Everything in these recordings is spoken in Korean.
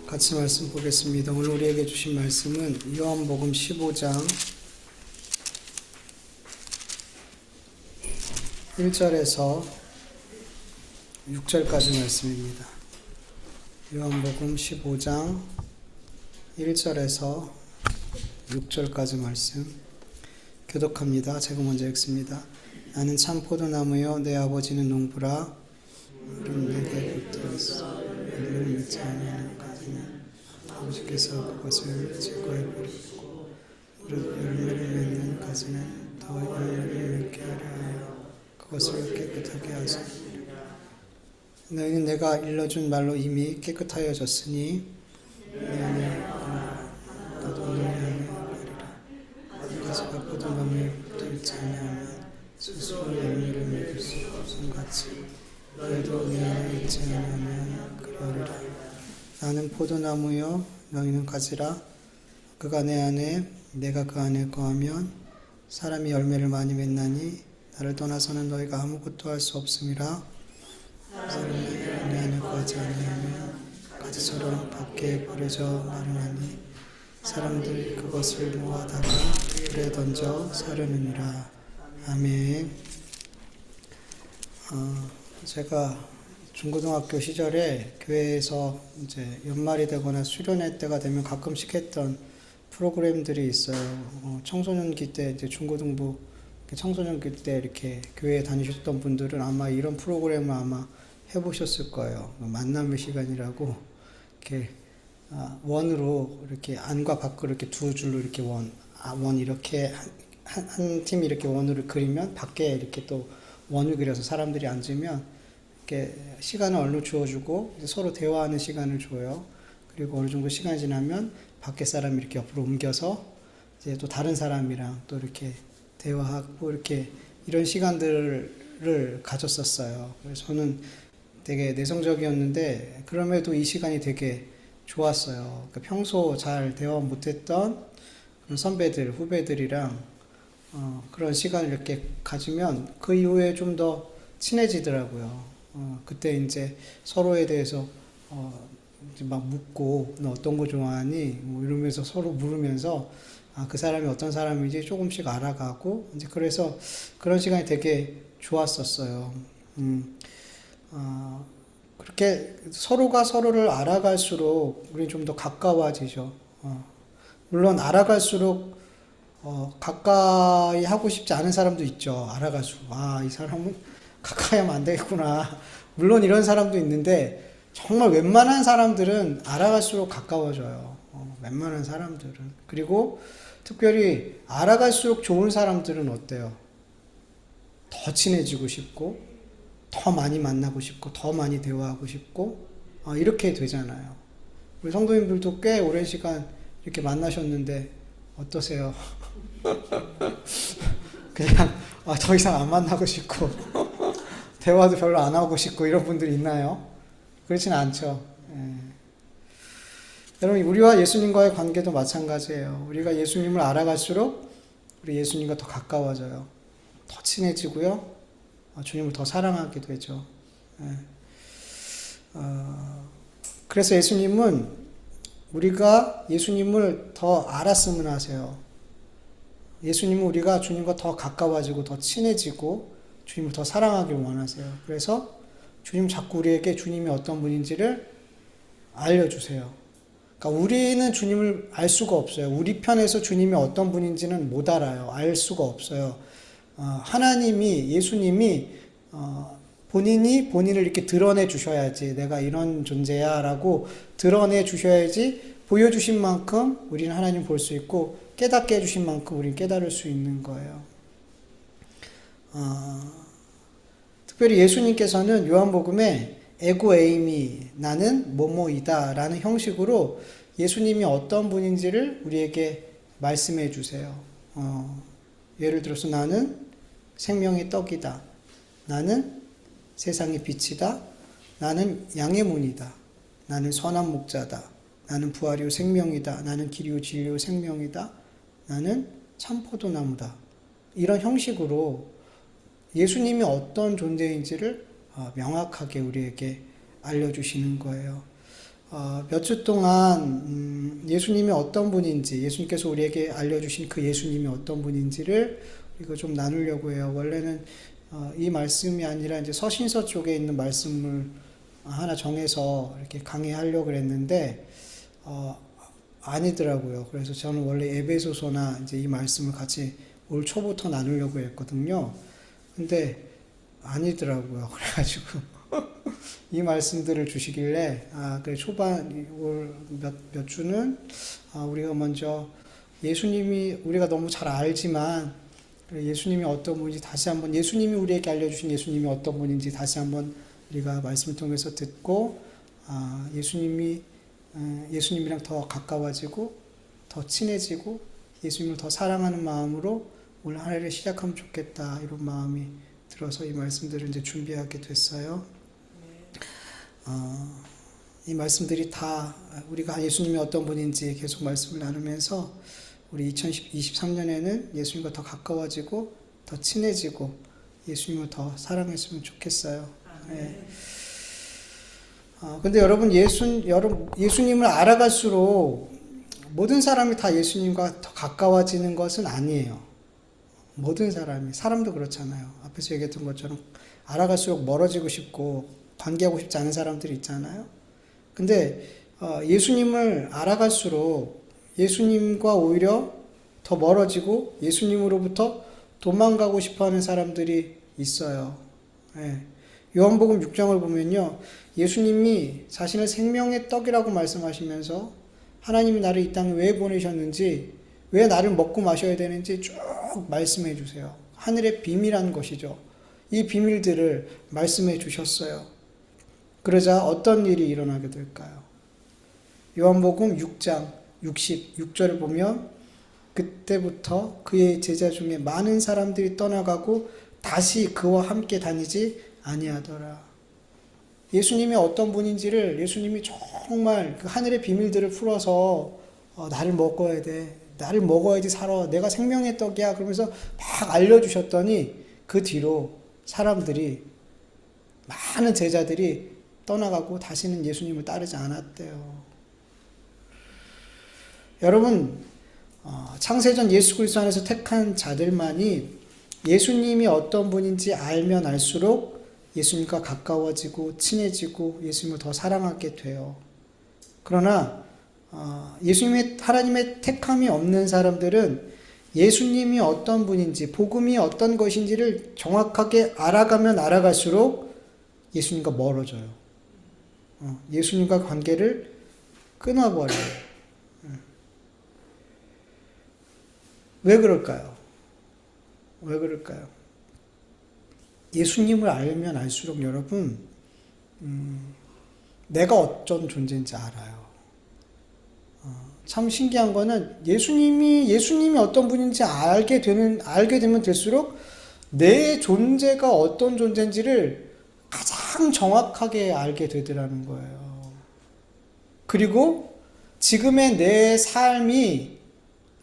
같이 말씀 보겠습니다. 오늘 우리에게 주신 말씀은 요한복음 15장 1절에서 6절까지 말씀입니다. 요한복음 15장 1절에서 6절까지 말씀 교독합니다. 제가 먼저 읽습니다. 나는 참 포도나무요 내 아버지는 농부라. 물은 내게 붙어있어 열매를 맺지 아니하는 까지는 아버지께서 그것을 제거해 버리고 무릇 열매를 맺는 까지는 더 열매를 맺게 하려 하여 그것을 깨끗하게 하시니라. 너희는 내가 일러준 말로 이미 깨끗하여졌으니 내 안에 나도 너희 안에 가리라. 가지가 포도나무에 붙어있지 아니하면 스스로 열매를 맺을 수 없음같이 너희도 내 안에 있지 아니하면 그러리라. 나는 포도나무요 너희는 가지라. 그가 내 안에 내가 그 안에 거하면 사람이 열매를 많이 맺나니 나를 떠나서는 너희가 아무것도 할 수 없음이라. 사람이 내 안에 거하지 아니하면 가지처럼 밖에 버려져 마르나니 사람들이 그것을 모아다가 불에 던져 사르느니라. 아멘. 제가 중고등학교 시절에 교회에서 이제 연말이 되거나 수련회 때가 되면 가끔씩 했던 프로그램들이 있어요. 청소년기 때 이제 중고등부 청소년기 때 이렇게 교회에 다니셨던 분들은 아마 이런 프로그램을 아마 해보셨을 거예요. 만남의 시간이라고 이렇게 원으로 이렇게 안과 밖으로 이렇게 두 줄로 이렇게 원 이렇게 한 팀이 이렇게 원으로 그리면 밖에 이렇게 또 원을 그려서 사람들이 앉으면 이렇게 시간을 얼른 주어주고 서로 대화하는 시간을 줘요. 그리고 어느 정도 시간이 지나면 밖에 사람이 이렇게 옆으로 옮겨서 이제 또 다른 사람이랑 또 이렇게 대화하고 이렇게 이런 시간들을 가졌었어요. 그래서 저는 되게 내성적이었는데 그럼에도 이 시간이 되게 좋았어요. 그러니까 평소 잘 대화 못했던 그런 선배들, 후배들이랑 그런 시간을 이렇게 가지면 그 이후에 좀 더 친해지더라고요. 그때 이제 서로에 대해서 이제 막 묻고 너 어떤 거 좋아하니? 뭐 이러면서 서로 물으면서 그 사람이 어떤 사람인지 조금씩 알아가고 이제 그래서 그런 시간이 되게 좋았었어요. 그렇게 서로가 서로를 알아갈수록 우리는 좀 더 가까워지죠. 물론 알아갈수록 가까이 하고 싶지 않은 사람도 있죠. 알아갈수록 이 사람은 가까이 하면 안 되겠구나. 물론 이런 사람도 있는데 정말 웬만한 사람들은 알아갈수록 가까워져요. 웬만한 사람들은. 그리고 특별히 알아갈수록 좋은 사람들은 어때요? 더 친해지고 싶고 더 많이 만나고 싶고 더 많이 대화하고 싶고 이렇게 되잖아요. 우리 성도님들도 꽤 오랜 시간 이렇게 만나셨는데 어떠세요? 그냥 더 이상 안 만나고 싶고 대화도 별로 안 하고 싶고 이런 분들이 있나요? 그렇지는 않죠. 여러분 우리와 예수님과의 관계도 마찬가지예요. 우리가 예수님을 알아갈수록 우리 예수님과 더 가까워져요. 더 친해지고요. 주님을 더 사랑하게 되죠. 그래서 예수님은 우리가 예수님을 더 알았으면 하세요. 예수님은 우리가 주님과 더 가까워지고 더 친해지고 주님을 더 사랑하길 원하세요. 그래서 주님 자꾸 우리에게 주님이 어떤 분인지를 알려주세요. 그러니까 우리는 주님을 알 수가 없어요. 우리 편에서 주님이 어떤 분인지는 못 알아요. 알 수가 없어요. 하나님이 예수님이 본인이 본인을 이렇게 드러내 주셔야지 내가 이런 존재야 라고 드러내 주셔야지 보여주신 만큼 우리는 하나님 볼 수 있고 깨닫게 해주신 만큼 우리는 깨달을 수 있는 거예요. 특별히 예수님께서는 요한복음에 에고 에이미 나는 뭐뭐이다 라는 형식으로 예수님이 어떤 분인지를 우리에게 말씀해 주세요. 예를 들어서 나는 생명의 떡이다. 나는 세상의 빛이다. 나는 양의 문이다. 나는 선한 목자다. 나는 부활이요 생명이다. 나는 길이요 진리요 생명이다. 나는 참 포도나무다. 이런 형식으로 예수님이 어떤 존재인지를 명확하게 우리에게 알려주시는 거예요. 몇 주 동안 예수님이 어떤 분인지, 예수님께서 우리에게 알려주신 그 예수님이 어떤 분인지를 우리가 좀 나누려고 해요. 원래는 이 말씀이 아니라 이제 서신서 쪽에 있는 말씀을 하나 정해서 이렇게 강의하려고 그랬는데 아니더라고요. 그래서 저는 원래 에베소서나 이제 이 말씀을 같이 올 초부터 나누려고 했거든요. 근데 아니더라고요. 그래가지고 이 말씀들을 주시길래 그래 초반 올 몇 주는 우리가 먼저 예수님이 우리가 너무 잘 알지만 예수님이 어떤 분인지 다시 한번 예수님이 우리에게 알려주신 예수님이 어떤 분인지 다시 한번 우리가 말씀을 통해서 듣고 예수님이랑 더 가까워지고 더 친해지고 예수님을 더 사랑하는 마음으로 오늘 한 해를 시작하면 좋겠다 이런 마음이 들어서 이 말씀들을 이제 준비하게 됐어요. 이 말씀들이 다 우리가 예수님이 어떤 분인지 계속 말씀을 나누면서 우리 2023년에는 예수님과 더 가까워지고 더 친해지고 예수님을 더 사랑했으면 좋겠어요. 네. 근데 여러분 예수님을 알아갈수록 모든 사람이 다 예수님과 더 가까워지는 것은 아니에요. 모든 사람도 그렇잖아요. 앞에서 얘기했던 것처럼 알아갈수록 멀어지고 싶고 관계하고 싶지 않은 사람들이 있잖아요. 근데 예수님을 알아갈수록 예수님과 오히려 더 멀어지고 예수님으로부터 도망가고 싶어하는 사람들이 있어요. 네. 요한복음 6장을 보면요, 예수님이 자신을 생명의 떡이라고 말씀하시면서 하나님이 나를 이 땅에 왜 보내셨는지, 왜 나를 먹고 마셔야 되는지 쭉 말씀해 주세요. 하늘의 비밀한 것이죠. 이 비밀들을 말씀해 주셨어요. 그러자 어떤 일이 일어나게 될까요? 요한복음 6장 66절을 보면 그때부터 그의 제자 중에 많은 사람들이 떠나가고 다시 그와 함께 다니지 아니하더라. 예수님이 어떤 분인지를 예수님이 정말 그 하늘의 비밀들을 풀어서 나를 먹어야 돼. 나를 먹어야지 살아. 내가 생명의 떡이야. 그러면서 막 알려주셨더니 그 뒤로 사람들이 많은 제자들이 떠나가고 다시는 예수님을 따르지 않았대요. 여러분 창세전 예수 그리스도 안에서 택한 자들만이 예수님이 어떤 분인지 알면 알수록 예수님과 가까워지고 친해지고 예수님을 더 사랑하게 돼요. 그러나 하나님의 택함이 없는 사람들은 예수님이 어떤 분인지 복음이 어떤 것인지를 정확하게 알아가면 알아갈수록 예수님과 멀어져요. 예수님과 관계를 끊어버려요. 왜 그럴까요? 왜 그럴까요? 예수님을 알면 알수록 여러분 내가 어떤 존재인지 알아요. 참 신기한 거는 예수님이 어떤 분인지 알게 되면 될수록 내 존재가 어떤 존재인지를 가장 정확하게 알게 되더라는 거예요. 그리고 지금의 내 삶이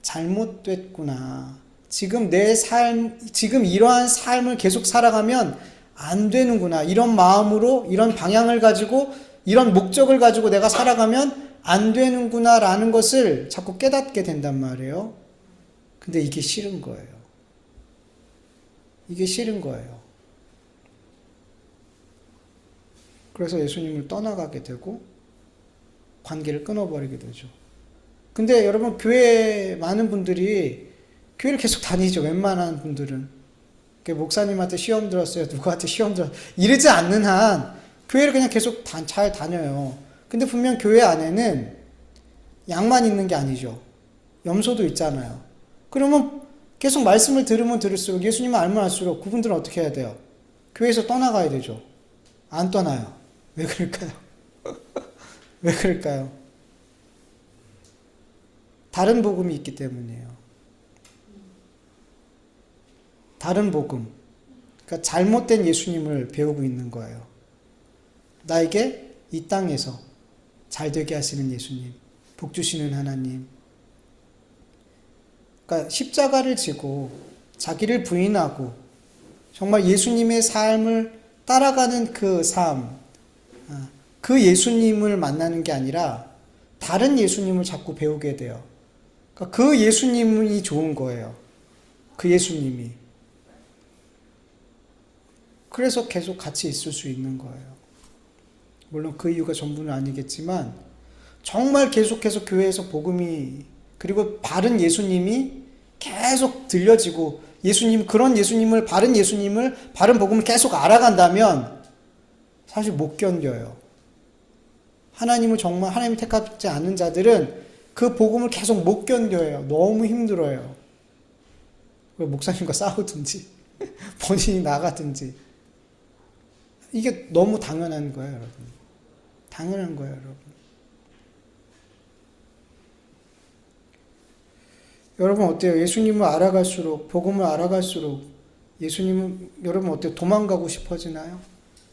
잘못됐구나. 지금 이러한 삶을 계속 살아가면 안 되는구나. 이런 마음으로, 이런 방향을 가지고, 이런 목적을 가지고 내가 살아가면 안 되는구나 라는 것을 자꾸 깨닫게 된단 말이에요. 근데 이게 싫은 거예요. 이게 싫은 거예요. 그래서 예수님을 떠나가게 되고 관계를 끊어버리게 되죠. 근데 여러분 교회에 많은 분들이 교회를 계속 다니죠. 웬만한 분들은. 목사님한테 시험 들었어요. 누구한테 시험 들었어요. 이러지 않는 한 교회를 그냥 계속 잘 다녀요. 근데 분명 교회 안에는 양만 있는 게 아니죠. 염소도 있잖아요. 그러면 계속 말씀을 들으면 들을수록 예수님을 알면 알수록 그분들은 어떻게 해야 돼요? 교회에서 떠나가야 되죠. 안 떠나요. 왜 그럴까요? 왜 그럴까요? 다른 복음이 있기 때문이에요. 다른 복음. 그러니까 잘못된 예수님을 배우고 있는 거예요. 나에게 이 땅에서 잘 되게 하시는 예수님, 복 주시는 하나님. 그러니까 십자가를 지고 자기를 부인하고 정말 예수님의 삶을 따라가는 그 삶, 그 예수님을 만나는 게 아니라 다른 예수님을 자꾸 배우게 돼요. 그러니까 그 예수님이 좋은 거예요. 그 예수님이. 그래서 계속 같이 있을 수 있는 거예요. 물론 그 이유가 전부는 아니겠지만 정말 계속해서 교회에서 복음이 그리고 바른 예수님이 계속 들려지고 그런 예수님을 바른 복음을 계속 알아간다면 사실 못 견뎌요. 하나님이 택하지 않는 자들은 그 복음을 계속 못 견뎌요. 너무 힘들어요. 목사님과 싸우든지 본인이 나가든지. 이게 너무 당연한 거예요, 여러분. 당연한 거예요, 여러분. 여러분 어때요? 예수님을 알아갈수록, 복음을 알아갈수록 여러분 어때요? 도망가고 싶어지나요?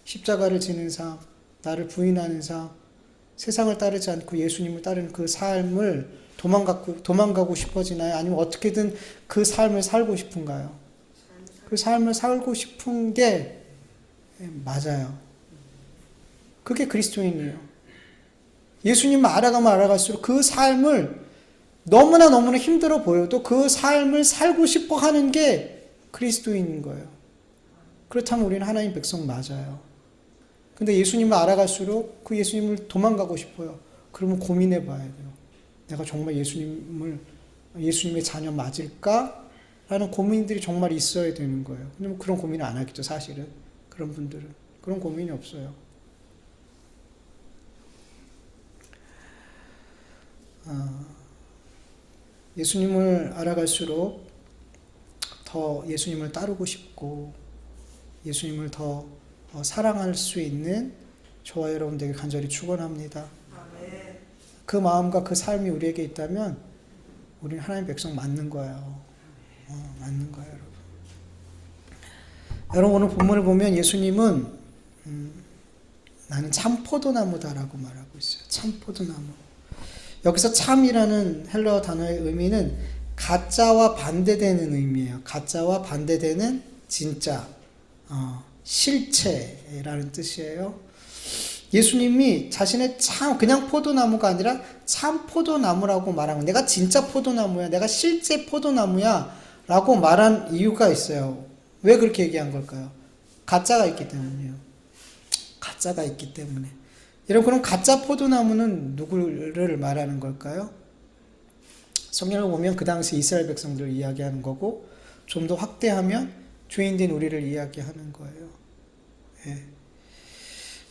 십자가를 지는 삶, 나를 부인하는 삶, 세상을 따르지 않고 예수님을 따르는 그 삶을 도망가고 싶어지나요? 아니면 어떻게든 그 삶을 살고 싶은가요? 그 삶을 살고 싶은 게 맞아요. 그게 그리스도인이에요. 예수님을 알아가면 알아갈수록 그 삶을 너무나 힘들어 보여도 그 삶을 살고 싶어 하는 게 그리스도인인 거예요. 그렇다면 우리는 하나님 백성 맞아요. 근데 예수님을 알아갈수록 그 예수님을 도망가고 싶어요. 그러면 고민해 봐야 돼요. 내가 정말 예수님의 자녀 맞을까? 라는 고민들이 정말 있어야 되는 거예요. 근데 그런 고민을 안 하겠죠, 사실은. 그런 분들은. 그런 고민이 없어요. 예수님을 알아갈수록 더 예수님을 따르고 싶고 예수님을 더 사랑할 수 있는 저와 여러분들에게 간절히 축원합니다. 그 마음과 그 삶이 우리에게 있다면 우리는 하나님 백성 맞는 거예요. 맞는 거예요, 여러분. 여러분 오늘 본문을 보면 예수님은 나는 참 포도나무다라고 말하고 있어요. 참 포도나무. 여기서 참이라는 헬라어 단어의 의미는 가짜와 반대되는 의미예요. 가짜와 반대되는 진짜, 실체라는 뜻이에요. 예수님이 자신의 그냥 포도나무가 아니라 참 포도나무라고 말하면 내가 진짜 포도나무야, 내가 실제 포도나무야 라고 말한 이유가 있어요. 왜 그렇게 얘기한 걸까요? 가짜가 있기 때문이에요. 가짜가 있기 때문에. 여러분 그럼 가짜 포도나무는 누구를 말하는 걸까요? 성경을 보면 그 당시 이스라엘 백성들을 이야기하는 거고 좀 더 확대하면 죄인된 우리를 이야기하는 거예요. 예.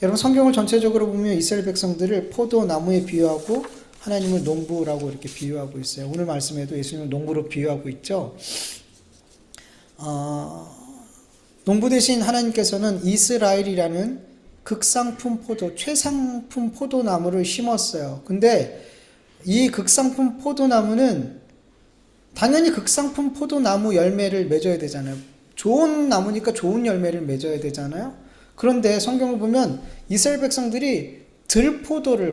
여러분 성경을 전체적으로 보면 이스라엘 백성들을 포도나무에 비유하고 하나님을 농부라고 이렇게 비유하고 있어요. 오늘 말씀에도 예수님을 농부로 비유하고 있죠. 농부 대신 하나님께서는 이스라엘이라는 극상품 최상품 포도나무를 심었어요. 근데 이 극상품 포도나무는 당연히 극상품 포도나무 열매를 맺어야 되잖아요. 좋은 나무니까 좋은 열매를 맺어야 되잖아요. 그런데 성경을 보면 이스라엘 백성들이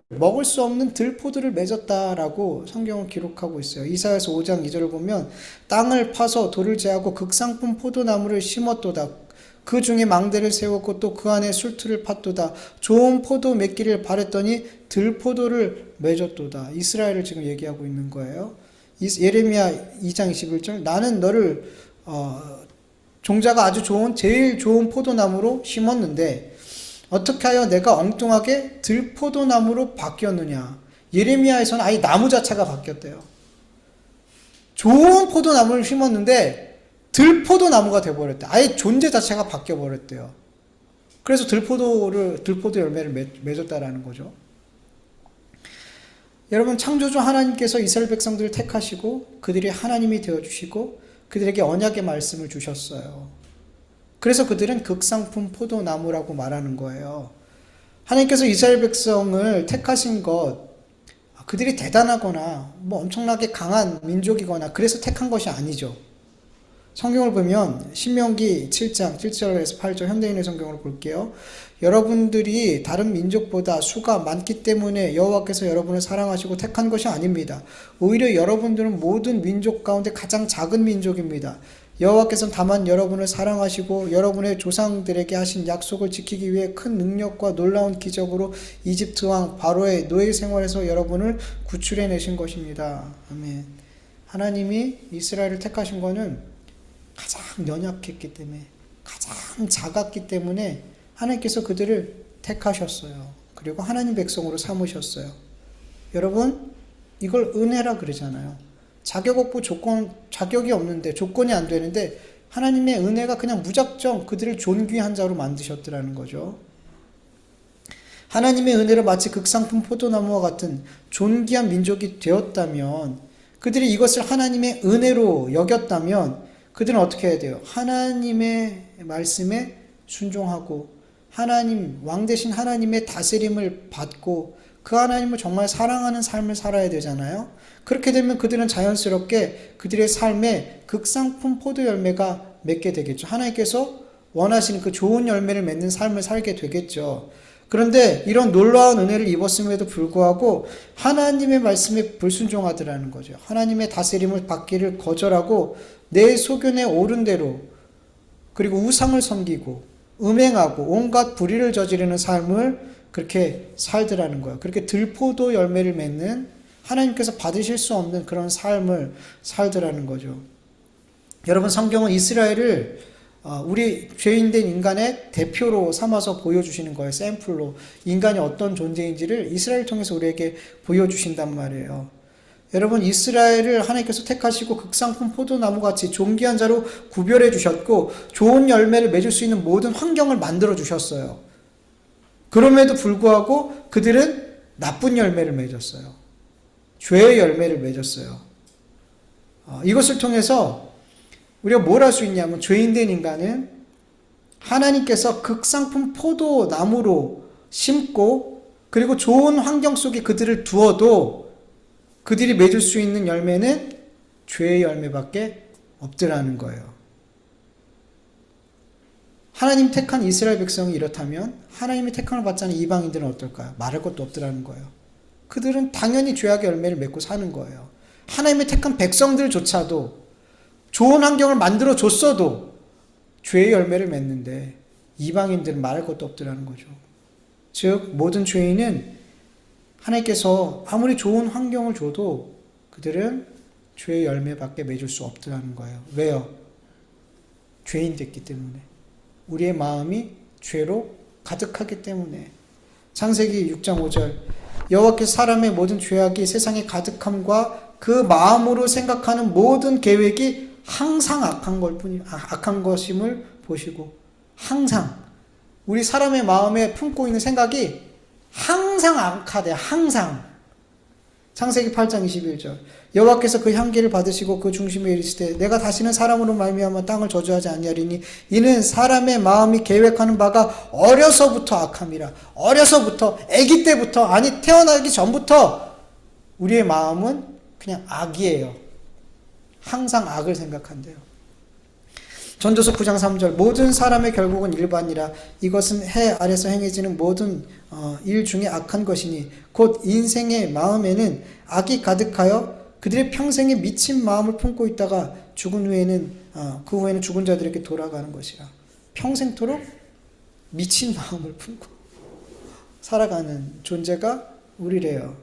먹을 수 없는 들포도를 맺었다라고 성경은 기록하고 있어요. 이사야서 5장 2절을 보면 땅을 파서 돌을 제하고 극상품 포도나무를 심었도다. 그 중에 망대를 세웠고 또 그 안에 술틀을 팠도다. 좋은 포도 맺기를 바랬더니 들포도를 맺었도다. 이스라엘을 지금 얘기하고 있는 거예요. 예레미야 2장 21절 나는 너를 종자가 아주 제일 좋은 포도나무로 심었는데 어떻게 하여 내가 엉뚱하게 들포도나무로 바뀌었느냐. 예레미야에서는 아예 나무 자체가 바뀌었대요. 좋은 포도나무를 심었는데 들포도나무가 되어버렸대. 아예 존재 자체가 바뀌어버렸대요. 그래서 들포도 열매를 맺었다라는 거죠. 여러분 창조주 하나님께서 이스라엘 백성들을 택하시고 그들이 하나님이 되어주시고 그들에게 언약의 말씀을 주셨어요. 그래서 그들은 극상품 포도나무라고 말하는 거예요. 하나님께서 이스라엘 백성을 택하신 것 그들이 대단하거나 엄청나게 강한 민족이거나 그래서 택한 것이 아니죠. 성경을 보면 신명기 7장 7절에서 8절 현대인의 성경으로 볼게요. 여러분들이 다른 민족보다 수가 많기 때문에 여호와께서 여러분을 사랑하시고 택한 것이 아닙니다. 오히려 여러분들은 모든 민족 가운데 가장 작은 민족입니다. 여호와께서는 다만 여러분을 사랑하시고 여러분의 조상들에게 하신 약속을 지키기 위해 큰 능력과 놀라운 기적으로 이집트 왕 바로의 노예 생활에서 여러분을 구출해 내신 것입니다. 아멘. 하나님이 이스라엘을 택하신 것은 가장 연약했기 때문에, 가장 작았기 때문에 하나님께서 그들을 택하셨어요. 그리고 하나님 백성으로 삼으셨어요. 여러분, 이걸 은혜라 그러잖아요. 자격 없고 자격이 없는데, 조건이 안 되는데 하나님의 은혜가 그냥 무작정 그들을 존귀한 자로 만드셨더라는 거죠. 하나님의 은혜를 마치 극상품 포도나무와 같은 존귀한 민족이 되었다면, 그들이 이것을 하나님의 은혜로 여겼다면 그들은 어떻게 해야 돼요? 하나님의 말씀에 순종하고 하나님, 왕 대신 하나님의 다스림을 받고 그 하나님을 정말 사랑하는 삶을 살아야 되잖아요. 그렇게 되면 그들은 자연스럽게 그들의 삶에 극상품 포도 열매가 맺게 되겠죠. 하나님께서 원하시는 그 좋은 열매를 맺는 삶을 살게 되겠죠. 그런데 이런 놀라운 은혜를 입었음에도 불구하고 하나님의 말씀에 불순종하더라는 거죠. 하나님의 다스림을 받기를 거절하고 내 소견에 옳은 대로, 그리고 우상을 섬기고 음행하고 온갖 불의를 저지르는 삶을 그렇게 살더라는 거예요. 그렇게 들포도 열매를 맺는, 하나님께서 받으실 수 없는 그런 삶을 살더라는 거죠. 여러분, 성경은 이스라엘을 우리 죄인된 인간의 대표로 삼아서 보여주시는 거예요. 샘플로. 인간이 어떤 존재인지를 이스라엘을 통해서 우리에게 보여주신단 말이에요. 여러분, 이스라엘을 하나님께서 택하시고 극상품 포도나무같이 존귀한 자로 구별해 주셨고 좋은 열매를 맺을 수 있는 모든 환경을 만들어 주셨어요. 그럼에도 불구하고 그들은 나쁜 열매를 맺었어요. 죄의 열매를 맺었어요. 이것을 통해서 우리가 뭘 할 수 있냐면, 죄인된 인간은 하나님께서 극상품 포도나무로 심고 그리고 좋은 환경 속에 그들을 두어도 그들이 맺을 수 있는 열매는 죄의 열매밖에 없더라는 거예요. 하나님 택한 이스라엘 백성이 이렇다면 하나님의 택함을 받지 않은 이방인들은 어떨까요? 말할 것도 없더라는 거예요. 그들은 당연히 죄악의 열매를 맺고 사는 거예요. 하나님의 택한 백성들조차도 좋은 환경을 만들어 줬어도 죄의 열매를 맺는데 이방인들은 말할 것도 없더라는 거죠. 즉, 모든 죄인은 하나님께서 아무리 좋은 환경을 줘도 그들은 죄의 열매밖에 맺을 수 없더라는 거예요. 왜요? 죄인 됐기 때문에. 우리의 마음이 죄로 가득하기 때문에. 창세기 6장 5절, 여호와께서 사람의 모든 죄악이 세상에 가득함과 그 마음으로 생각하는 모든 계획이 항상 악한 것임을 보시고. 항상 우리 사람의 마음에 품고 있는 생각이 항상 악하대. 항상. 창세기 8장 21절, 여호와께서 그 향기를 받으시고 그 중심에 이르시되 내가 다시는 사람으로 말미암아 땅을 저주하지 아니하리니 이는 사람의 마음이 계획하는 바가 어려서부터 악함이라. 어려서부터, 아기 때부터, 아니 태어나기 전부터 우리의 마음은 그냥 악이에요. 항상 악을 생각한대요. 전도서 9장 3절, 모든 사람의 결국은 일반이라. 이것은 해 아래서 행해지는 모든 일 중에 악한 것이니 곧 인생의 마음에는 악이 가득하여 그들의 평생에 미친 마음을 품고 있다가 죽은 후에는 그 후에는 죽은 자들에게 돌아가는 것이라. 평생토록 미친 마음을 품고 살아가는 존재가 우리래요.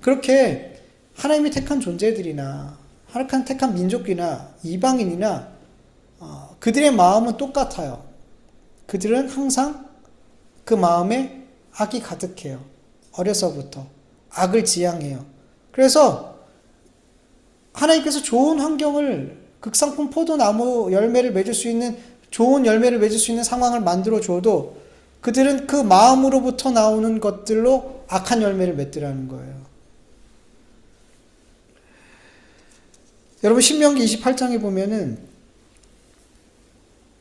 그렇게 하나님이 택한 존재들이나 하나님 택한 민족이나 이방인이나 그들의 마음은 똑같아요. 그들은 항상 그 마음에 악이 가득해요. 어려서부터 악을 지향해요. 그래서 하나님께서 좋은 환경을, 극상품 포도나무 열매를 맺을 수 있는, 좋은 열매를 맺을 수 있는 상황을 만들어 줘도 그들은 그 마음으로부터 나오는 것들로 악한 열매를 맺더라는 거예요. 여러분, 신명기 28장에 보면은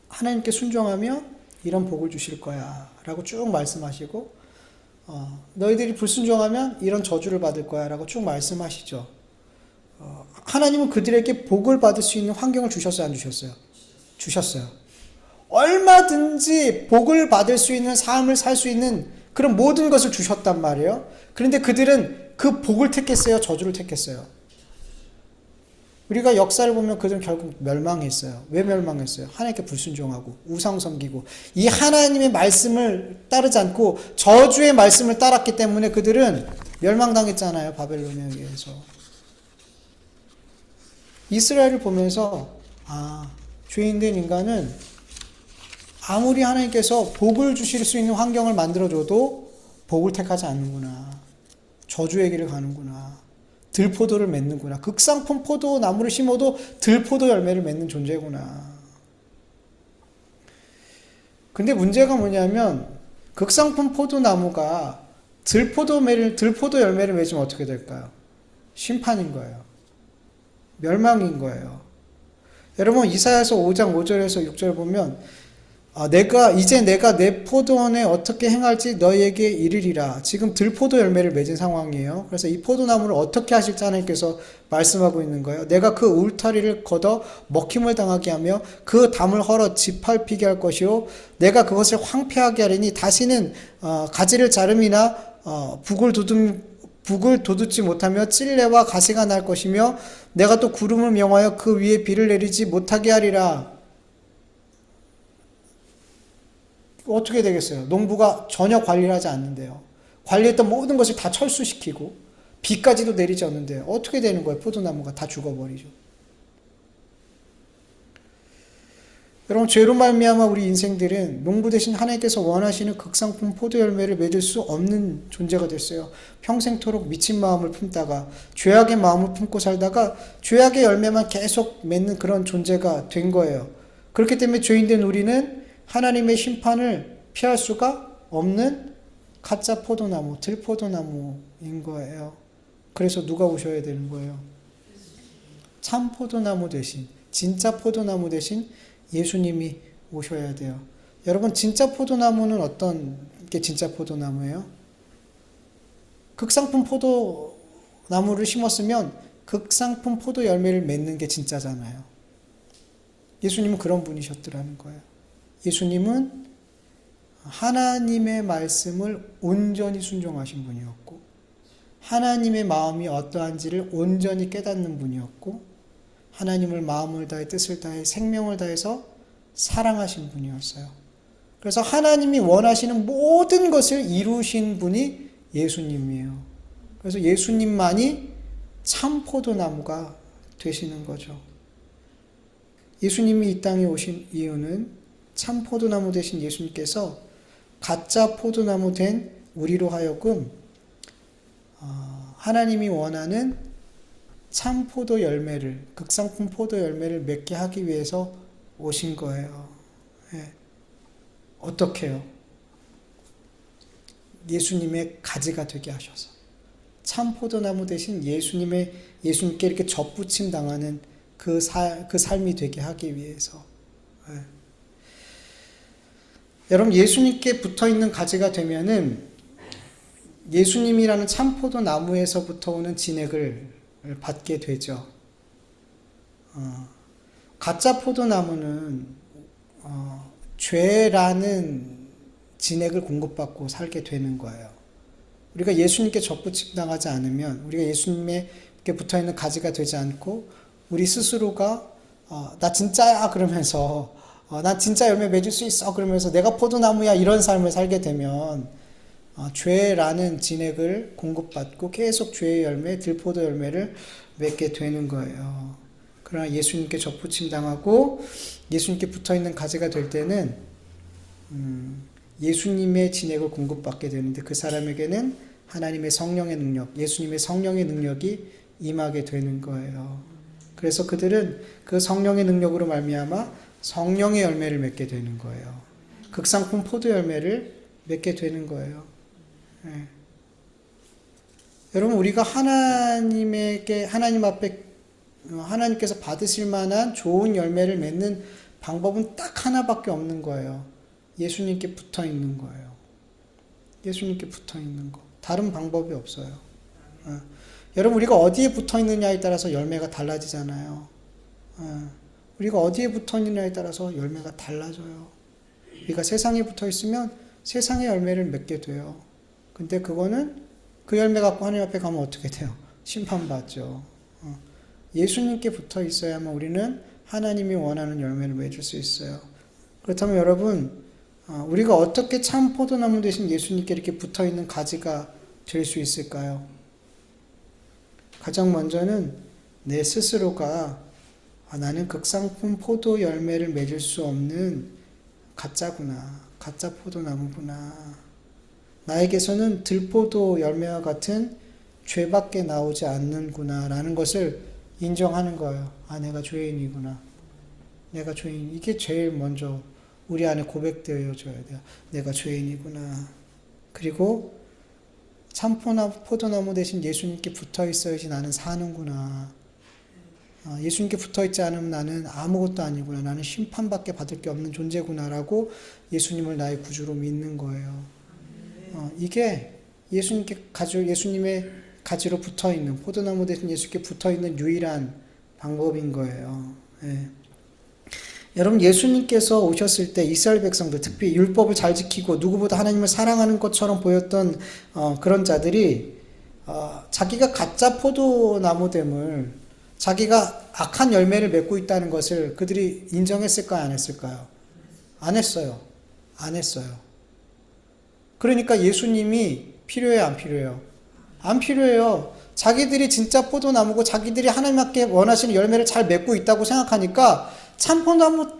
하나님께 순종하면 이런 복을 주실 거야 라고 쭉 말씀하시고, 너희들이 불순종하면 이런 저주를 받을 거야 라고 쭉 말씀하시죠. 하나님은 그들에게 복을 받을 수 있는 환경을 주셨어요, 안 주셨어요? 주셨어요. 얼마든지 복을 받을 수 있는 삶을 살 수 있는 그런 모든 것을 주셨단 말이에요. 그런데 그들은 그 복을 택했어요, 저주를 택했어요? 우리가 역사를 보면 그들은 결국 멸망했어요. 왜 멸망했어요? 하나님께 불순종하고 우상 섬기고 이 하나님의 말씀을 따르지 않고 저주의 말씀을 따랐기 때문에 그들은 멸망당했잖아요. 바벨론에 의해서. 이스라엘을 보면서 죄인된 인간은 아무리 하나님께서 복을 주실 수 있는 환경을 만들어줘도 복을 택하지 않는구나. 저주의 길을 가는구나. 들포도를 맺는구나. 극상품 포도나무를 심어도 들포도 열매를 맺는 존재구나. 근데 문제가 뭐냐면 극상품 포도나무가 들포도 열매를 맺으면 어떻게 될까요? 심판인 거예요. 멸망인 거예요. 여러분 이사야서 5장 5절에서 6절 보면 내가 내 포도원에 어떻게 행할지 너희에게 이르리라. 지금 들포도 열매를 맺은 상황이에요. 그래서 이 포도나무를 어떻게 하실지 하나님께서 말씀하고 있는 거예요. 내가 그 울타리를 걷어 먹힘을 당하게 하며 그 담을 헐어 짓밟히게 할 것이요 내가 그것을 황폐하게 하리니 다시는 가지를 자름이나 북을 돋우지 못하며 찔레와 가시가 날 것이며 내가 또 구름을 명하여 그 위에 비를 내리지 못하게 하리라. 어떻게 되겠어요? 농부가 전혀 관리를 하지 않는데요. 관리했던 모든 것을 다 철수시키고 비까지도 내리지 않는데요. 어떻게 되는 거예요? 포도나무가 다 죽어버리죠. 여러분 죄로 말미암아 우리 인생들은 농부 대신 하나님께서 원하시는 극상품 포도 열매를 맺을 수 없는 존재가 됐어요. 평생토록 미친 마음을 품다가 죄악의 마음을 품고 살다가 죄악의 열매만 계속 맺는 그런 존재가 된 거예요. 그렇기 때문에 죄인된 우리는 하나님의 심판을 피할 수가 없는 가짜 포도나무, 들포도나무인 거예요. 그래서 누가 오셔야 되는 거예요? 참 포도나무 대신, 진짜 포도나무 대신 예수님이 오셔야 돼요. 여러분 진짜 포도나무는 어떤 게 진짜 포도나무예요? 극상품 포도나무를 심었으면 극상품 포도 열매를 맺는 게 진짜잖아요. 예수님은 그런 분이셨더라는 거예요. 예수님은 하나님의 말씀을 온전히 순종하신 분이었고 하나님의 마음이 어떠한지를 온전히 깨닫는 분이었고 하나님을 마음을 다해 뜻을 다해 생명을 다해서 사랑하신 분이었어요. 그래서 하나님이 원하시는 모든 것을 이루신 분이 예수님이에요. 그래서 예수님만이 참 포도나무가 되시는 거죠. 예수님이 이 땅에 오신 이유는 참 포도나무 되신 예수님께서 가짜 포도나무 된 우리로 하여금 하나님이 원하는 참 포도 열매를, 극상품 포도 열매를 맺게 하기 위해서 오신 거예요. 예. 어떻게요? 예수님의 가지가 되게 하셔서 참 포도나무 대신 예수님께 이렇게 접붙임 당하는 그 삶이 되게 하기 위해서. 예. 여러분 예수님께 붙어있는 가지가 되면은 예수님이라는 참포도 나무에서부터 오는 진액을 받게 되죠. 가짜 포도나무는 죄라는 진액을 공급받고 살게 되는 거예요. 우리가 예수님께 접붙임 당하지 않으면, 우리가 예수님께 붙어있는 가지가 되지 않고 우리 스스로가 나 진짜야 그러면서 난 진짜 열매 맺을 수 있어 그러면서 내가 포도나무야 이런 삶을 살게 되면 죄라는 진액을 공급받고 계속 죄의 열매, 들포도 열매를 맺게 되는 거예요. 그러나 예수님께 접붙임 당하고 예수님께 붙어있는 가지가 될 때는 예수님의 진액을 공급받게 되는데 그 사람에게는 하나님의 성령의 능력, 예수님의 성령의 능력이 임하게 되는 거예요. 그래서 그들은 그 성령의 능력으로 말미암아 성령의 열매를 맺게 되는 거예요. 극상품 포도 열매를 맺게 되는 거예요. 네. 여러분 우리가 하나님 앞에 하나님께서 받으실 만한 좋은 열매를 맺는 방법은 딱 하나밖에 없는 거예요. 예수님께 붙어 있는 거예요. 예수님께 붙어 있는 거. 다른 방법이 없어요. 여러분 우리가 어디에 붙어 있느냐에 따라서 열매가 달라지잖아요. 우리가 어디에 붙어 있느냐에 따라서 열매가 달라져요. 우리가 세상에 붙어 있으면 세상의 열매를 맺게 돼요. 근데 그거는 그 열매 갖고 하나님 앞에 가면 어떻게 돼요? 심판받죠. 예수님께 붙어 있어야만 우리는 하나님이 원하는 열매를 맺을 수 있어요. 그렇다면 여러분, 우리가 어떻게 참 포도나무 대신 예수님께 이렇게 붙어 있는 가지가 될 수 있을까요? 가장 먼저는 내 스스로가 나는 극상품 포도 열매를 맺을 수 없는 가짜구나. 가짜 포도나무구나. 나에게서는 들포도 열매와 같은 죄밖에 나오지 않는구나 라는 것을 인정하는 거예요. 내가 죄인이구나. 내가 죄인. 이게 제일 먼저 우리 안에 고백되어져야 돼요. 내가 죄인이구나. 그리고 참 포도나무 대신 예수님께 붙어 있어야지 나는 사는구나. 예수님께 붙어 있지 않으면 나는 아무것도 아니구나. 나는 심판밖에 받을 게 없는 존재구나라고 예수님을 나의 구주로 믿는 거예요. 이게 예수님의 가지로 붙어 있는, 포도나무 대신 예수님께 붙어 있는 유일한 방법인 거예요. 예. 여러분, 예수님께서 오셨을 때 이스라엘 백성들, 특히 율법을 잘 지키고 누구보다 하나님을 사랑하는 것처럼 보였던 그런 자들이 자기가 가짜 포도나무됨을, 자기가 악한 열매를 맺고 있다는 것을 그들이 인정했을까요? 안 했을까요? 안 했어요. 안 했어요. 그러니까 예수님이 필요해요? 안 필요해요? 안 필요해요. 자기들이 진짜 포도나무고 자기들이 하나님께 원하시는 열매를 잘 맺고 있다고 생각하니까 참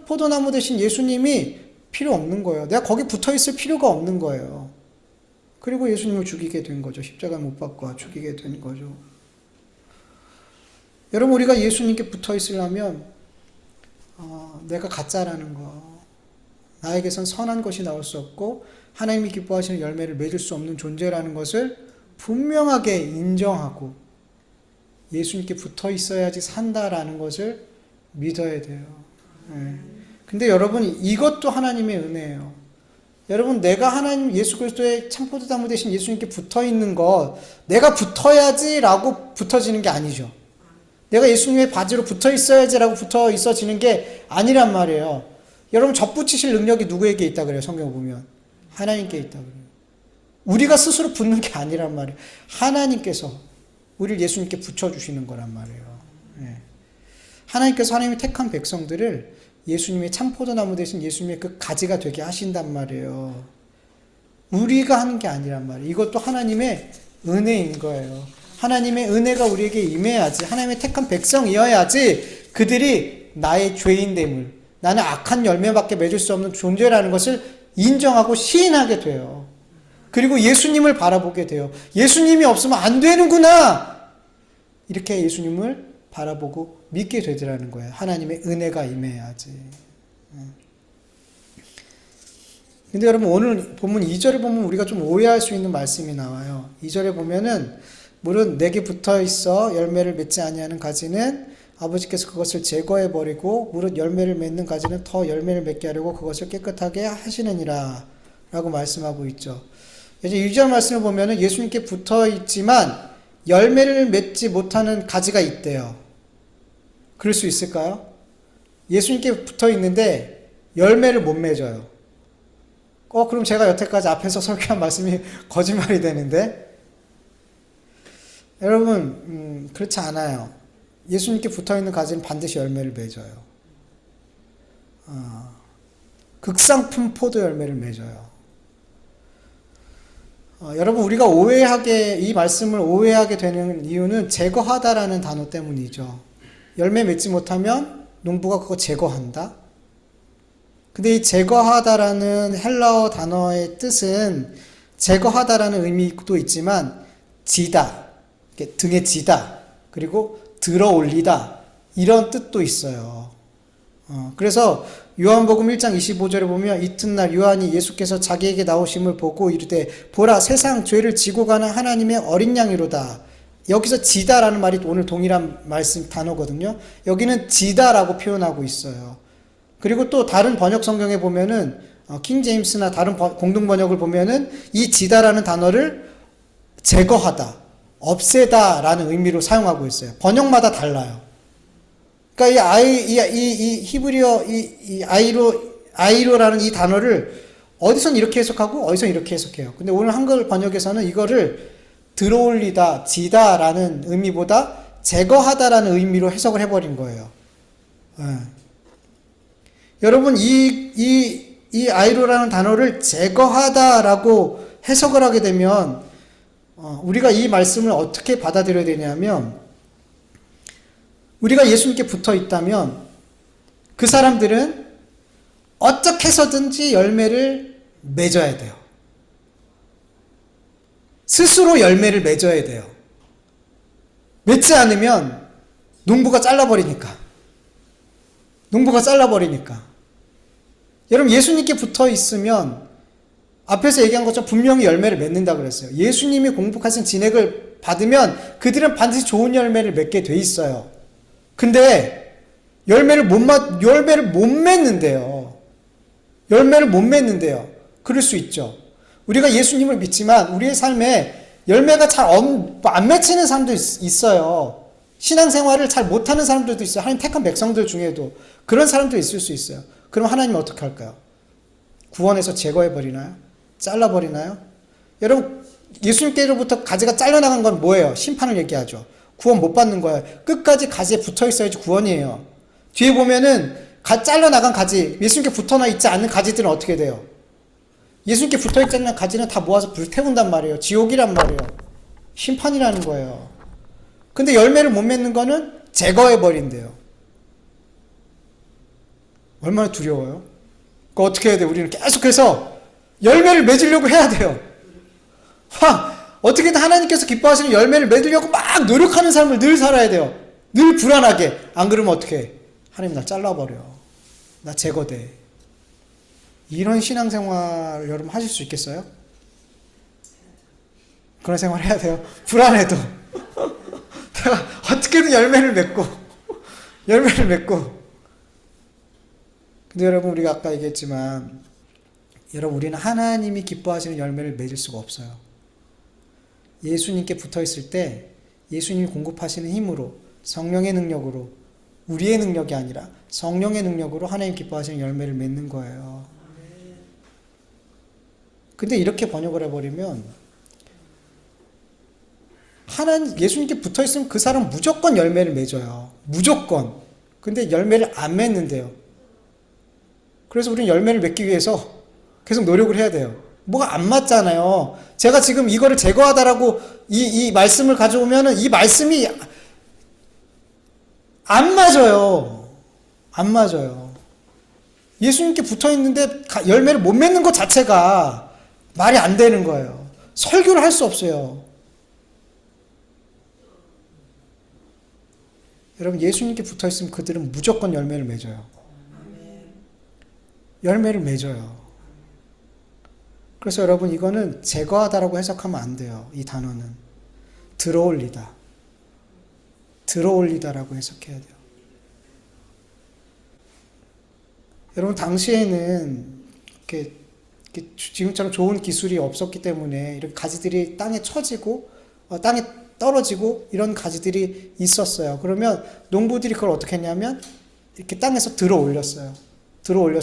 포도나무 대신 예수님이 필요 없는 거예요. 내가 거기 붙어 있을 필요가 없는 거예요. 그리고 예수님을 죽이게 된 거죠. 십자가에 못 박고 죽이게 된 거죠. 여러분, 우리가 예수님께 붙어 있으려면 내가 가짜라는 거, 나에게선 선한 것이 나올 수 없고 하나님이 기뻐하시는 열매를 맺을 수 없는 존재라는 것을 분명하게 인정하고 예수님께 붙어 있어야지 산다라는 것을 믿어야 돼요. 네. 근데 여러분, 이것도 하나님의 은혜예요. 여러분, 내가 하나님 예수 그리스도의 참포도나무 대신 예수님께 붙어 있는 것, 내가 붙어야지라고 붙어지는 게 아니죠. 내가 예수님의 바지로 붙어 있어야지라고 붙어 있어지는 게 아니란 말이에요. 여러분, 접붙이실 능력이 누구에게 있다 그래요? 성경 보면 하나님께 있다 그래요. 우리가 스스로 붙는 게 아니란 말이에요. 하나님께서 우리를 예수님께 붙여주시는 거란 말이에요. 네. 하나님께서 하나님이 택한 백성들을 예수님의 참포도나무 대신 예수님의 그 가지가 되게 하신단 말이에요. 우리가 하는 게 아니란 말이에요. 이것도 하나님의 은혜인 거예요. 하나님의 은혜가 우리에게 임해야지, 하나님의 택한 백성이어야지 그들이 나의 죄인됨을, 나는 악한 열매밖에 맺을 수 없는 존재라는 것을 인정하고 시인하게 돼요. 그리고 예수님을 바라보게 돼요. 예수님이 없으면 안 되는구나! 이렇게 예수님을 바라보고 믿게 되더라는 거예요. 하나님의 은혜가 임해야지. 근데 여러분, 오늘 본문 2절에 보면 우리가 좀 오해할 수 있는 말씀이 나와요. 2절에 보면은 물은 내게 붙어 있어 열매를 맺지 아니하는 가지는 아버지께서 그것을 제거해 버리고 무릇 열매를 맺는 가지는 더 열매를 맺게 하려고 그것을 깨끗하게 하시느니라 라고 말씀하고 있죠. 이제 1절 말씀을 보면은 예수님께 붙어 있지만 열매를 맺지 못하는 가지가 있대요. 그럴 수 있을까요? 예수님께 붙어 있는데 열매를 못 맺어요. 그럼 제가 여태까지 앞에서 설교한 말씀이 거짓말이 되는데? 여러분, 그렇지 않아요. 예수님께 붙어 있는 가지는 반드시 열매를 맺어요. 극상품 포도 열매를 맺어요. 여러분, 우리가 이 말씀을 오해하게 되는 이유는 제거하다라는 단어 때문이죠. 열매 맺지 못하면 농부가 그거 제거한다? 근데 이 제거하다라는 헬라어 단어의 뜻은 제거하다라는 의미도 있지만 지다, 등에 지다, 그리고 들어 올리다, 이런 뜻도 있어요. 그래서 요한복음 1장 25절에 보면 이튿날 요한이 예수께서 자기에게 나오심을 보고 이르되 보라 세상 죄를 지고 가는 하나님의 어린 양이로다. 여기서 지다라는 말이 오늘 동일한 말씀 단어거든요. 여기는 지다라고 표현하고 있어요. 그리고 또 다른 번역 성경에 보면은 킹 제임스나 다른 공동 번역을 보면은 이 지다라는 단어를 제거하다, 없애다라는 의미로 사용하고 있어요. 번역마다 달라요. 그러니까 이 히브리어 아이로라는 이 단어를 어디선 이렇게 해석하고 어디선 이렇게 해석해요. 근데 오늘 한글 번역에서는 이거를 들어올리다, 지다라는 의미보다 제거하다라는 의미로 해석을 해버린 거예요. 예. 여러분, 이 아이로라는 단어를 제거하다라고 해석을 하게 되면, 우리가 이 말씀을 어떻게 받아들여야 되냐면, 우리가 예수님께 붙어 있다면, 그 사람들은 어떻게 해서든지 열매를 맺어야 돼요. 스스로 열매를 맺어야 돼요. 맺지 않으면 농부가 잘라버리니까. 여러분, 예수님께 붙어 있으면 앞에서 얘기한 것처럼 분명히 열매를 맺는다 그랬어요. 예수님이 공복하신 진액을 받으면 그들은 반드시 좋은 열매를 맺게 돼 있어요. 근데 열매를 못 맺는데요. 그럴 수 있죠. 우리가 예수님을 믿지만 우리의 삶에 열매가 잘 안 맺히는 사람도 있어요. 신앙생활을 잘 못하는 사람들도 있어요. 하나님 택한 백성들 중에도 그런 사람도 있을 수 있어요. 그럼 하나님은 어떻게 할까요? 구원해서 제거해버리나요? 잘라버리나요? 여러분, 예수님께로부터 가지가 잘려나간 건 뭐예요? 심판을 얘기하죠. 구원 못 받는 거예요. 끝까지 가지에 붙어 있어야지 구원이에요. 뒤에 보면은 잘려나간 가지, 예수님께 붙어 있지 않는 가지들은 어떻게 돼요? 예수님께 붙어 있지 않는 가지는 다 모아서 불태운단 말이에요. 지옥이란 말이에요. 심판이라는 거예요. 근데 열매를 못 맺는 거는 제거해버린대요. 얼마나 두려워요? 그거 어떻게 해야 돼요? 우리는 계속해서 열매를 맺으려고 해야 돼요. 어떻게든 하나님께서 기뻐하시는 열매를 맺으려고 막 노력하는 삶을 늘 살아야 돼요. 늘 불안하게. 안 그러면 어떻게 해? 하나님 나 잘라버려. 나 제거돼. 이런 신앙생활 여러분 하실 수 있겠어요? 그런 생활 해야 돼요. 불안해도. 내가 어떻게든 열매를 맺고. 근데 여러분, 우리가 아까 얘기했지만, 여러분, 우리는 하나님이 기뻐하시는 열매를 맺을 수가 없어요. 예수님께 붙어 있을 때, 예수님이 공급하시는 힘으로, 성령의 능력으로, 우리의 능력이 아니라 성령의 능력으로 하나님 기뻐하시는 열매를 맺는 거예요. 근데 이렇게 번역을 해버리면, 예수님께 붙어 있으면 그 사람 무조건 열매를 맺어요. 무조건. 근데 열매를 안 맺는데요. 그래서 우리는 열매를 맺기 위해서 계속 노력을 해야 돼요. 뭐가 안 맞잖아요. 제가 지금 이거를 제거하다라고 이 말씀을 가져오면은 이 말씀이 안 맞아요. 예수님께 붙어 있는데 열매를 못 맺는 것 자체가 말이 안 되는 거예요. 설교를 할 수 없어요. 여러분, 예수님께 붙어 있으면 그들은 무조건 열매를 맺어요. 그래서 여러분, 이거는 제거하다라고 해석하면 안 돼요. 이 단어는 들어올리다라고 해석해야 돼요. 여러분, 당시에는 이렇게 지금처럼 좋은 기술이 없었기 때문에 이렇게 가지들이 땅에 쳐지고 땅에 떨어지고 이런 가지들이 있었어요. 그러면 농부들이 그걸 어떻게 했냐면 이렇게 땅에서 들어올려서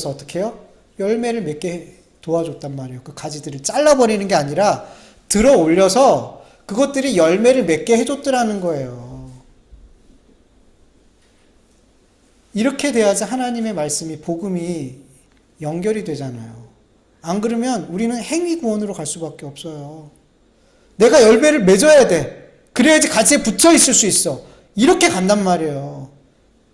어떻게 해요? 열매를 맺게 도와줬단 말이에요. 그 가지들을 잘라버리는 게 아니라 들어올려서 그것들이 열매를 맺게 해줬더라는 거예요. 이렇게 돼야지 하나님의 말씀이, 복음이 연결이 되잖아요. 안 그러면 우리는 행위 구원으로 갈 수밖에 없어요. 내가 열매를 맺어야 돼. 그래야지 가지에 붙어 있을 수 있어. 이렇게 간단 말이에요.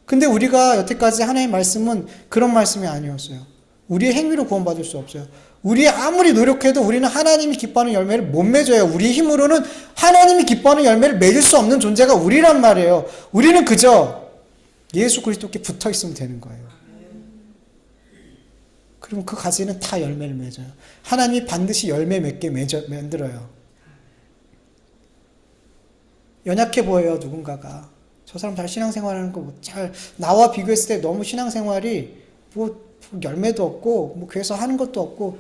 근데 우리가 여태까지 하나님의 말씀은 그런 말씀이 아니었어요. 우리의 행위로 구원받을 수 없어요. 우리 아무리 노력해도 우리는 하나님이 기뻐하는 열매를 못 맺어요. 우리 힘으로는 하나님이 기뻐하는 열매를 맺을 수 없는 존재가 우리란 말이에요. 우리는 그저 예수 그리스도께 붙어 있으면 되는 거예요. 그러면 그 가지는 다 열매를 맺어요. 하나님이 반드시 열매 맺게 만들어요. 연약해 보여요, 누군가가. 저 사람 잘 신앙생활하는 거 잘 나와 비교했을 때 너무 신앙생활이 열매도 없고 교회에서 하는 것도 없고